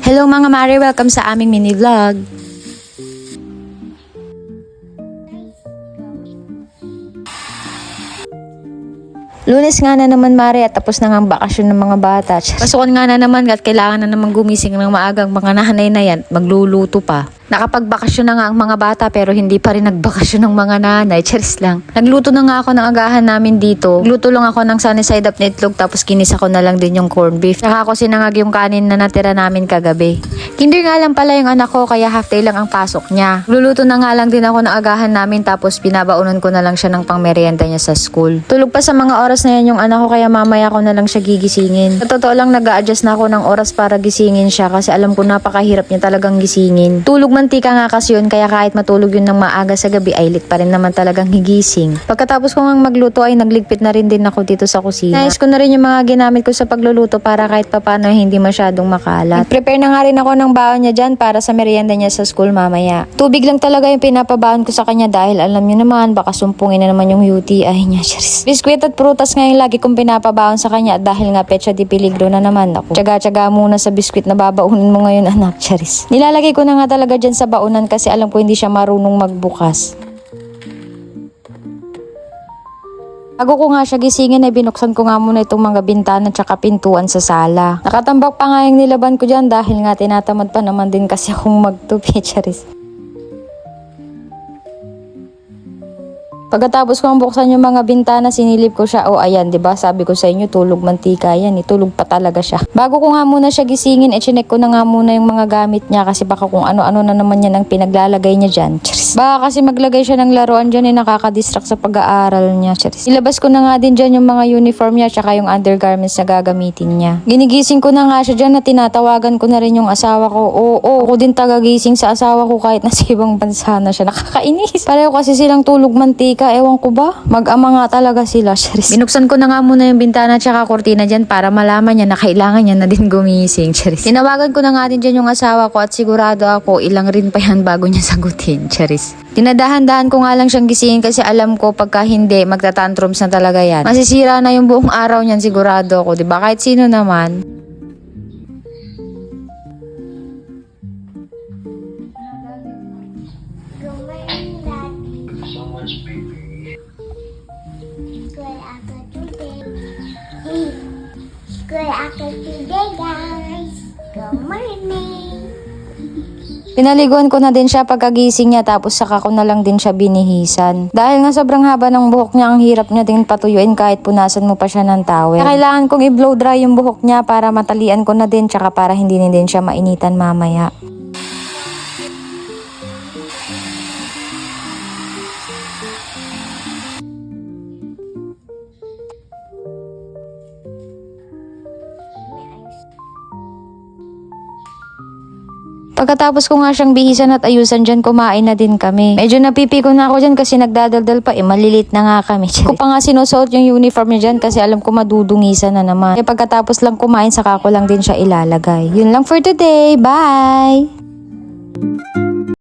Hello mga Mare, welcome sa aming mini vlog. Lunes nga na naman Mare at tapos na nga ang bakasyon ng mga bata. Pasukan nga na naman at kailangan na naman gumising ng maagang mga nahanay na yan, magluluto pa. Nakapagbakasyon na nga ang mga bata pero hindi pa rin nagbakasyon ng mga nanay. Cheers lang. Nagluto na nga ako ng agahan namin dito. Nagluto lang ako ng sunny side up na itlog tapos kinisa ko na lang din yung corned beef. Saka ako sinangag yung kanin na natira namin kagabi. Kinder nga lang pala yung anak ko kaya half day lang ang pasok niya. Luluto na nga lang din ako ng agahan namin tapos pinabaunan ko na lang siya ng pangmerienda niya sa school. Tulog pa sa mga oras na yan yung anak ko kaya mamaya ko na lang siya gigisingin. Sa totoo lang nag-a-adjust na ako ng oras para gisingin siya kasi alam ko napakahirap niya talagang gisingin. Tulog mantika nga kasi yun kaya kahit matulog yun ng maaga sa gabi ay lit pa rin naman talagang higising. Pagkatapos ko ngang magluto ay nagligpit na rin din ako dito sa kusina. Nais ko na rin yung mga ginamit ko sa pagluluto para kahit papano hindi masyadong makalat. Prepare na nga rin ako ng baon niya dyan para sa merienda niya sa school mamaya. Tubig lang talaga yung pinapabaon ko sa kanya dahil alam niyo naman baka sumpungin na naman yung UTI niya. Biskwit at prutas ngayon lagi kong pinapabaon sa kanya at dahil nga petsa di peligro na naman ako. Tsaga-tsaga muna sa biskwit na babaunin mo ngayon anak. Charis. Nilalagay ko na nga talaga dyan sa baunan kasi alam ko hindi siya marunong magbukas. Bago ko nga siya gisingin ay binuksan ko nga muna itong mga bintana at pintuan sa sala. Nakatambak pa nga yung nilaban ko dyan dahil nga tinatamad pa naman din kasi akong magtupi. Charis. Pagkatapos kong buksan yung mga bintana, sinilip ko siya. Oh, ayan, 'di ba? Sabi ko sa inyo, tulog mantika yan. Tulog pa talaga siya. Bago ko nga muna siya gisingin, chinek ko na nga muna yung mga gamit niya kasi baka kung ano-ano na naman yan ang pinaglalagay niya dyan. Charis. Baka kasi maglagay siya ng laruan dyan nakakadistract sa pag-aaral niya. Charis. Ilabas ko na nga din dyan yung mga uniform niya tsaka yung undergarments na gagamitin niya. Ginigising ko na nga siya dyan na tinatawagan ko na rin yung asawa ko. Oo, ako din tagagising sa asawa ko kahit nasa ibang bansa na siya. Nakakainis. Pareho kasi silang tulog mantika. Ewan ko ba? Mag-ama nga talaga sila. Charis. Binuksan ko na nga muna yung bintana tsaka kortina dyan para malaman niya na kailangan niya na din gumising. Charis. Tinawagan ko na nga din dyan yung asawa ko at sigurado ako ilang rin pa yan bago niya sagutin. Charis. Dinadahan-dahan ko nga lang siyang gisingin kasi alam ko pagka hindi magtatantrums na talaga yan. Masisira na yung buong araw niyan sigurado ako. Diba? Kahit sino naman. Good afternoon today, guys. Good morning. Pinaliguan ko na din siya pagkagising niya tapos saka ko na lang din siya binihisan. Dahil nga sobrang haba ng buhok niya, ang hirap niya din patuyuin kahit punasan mo pa siya ng towel. Kailangan kong i-blow dry yung buhok niya para matalian ko na din tsaka para hindi na din siya mainitan mamaya. Pagkatapos ko nga siyang bihisan at ayusan dyan, kumain na din kami. Medyo napipiko na ako dyan kasi nagdadaldal pa malilit na nga kami. Ko pa nga sinusuot yung uniform niya dyan kasi alam ko madudungisan na naman. Kaya pagkatapos lang kumain, saka ko lang din siya ilalagay. Yun lang for today. Bye!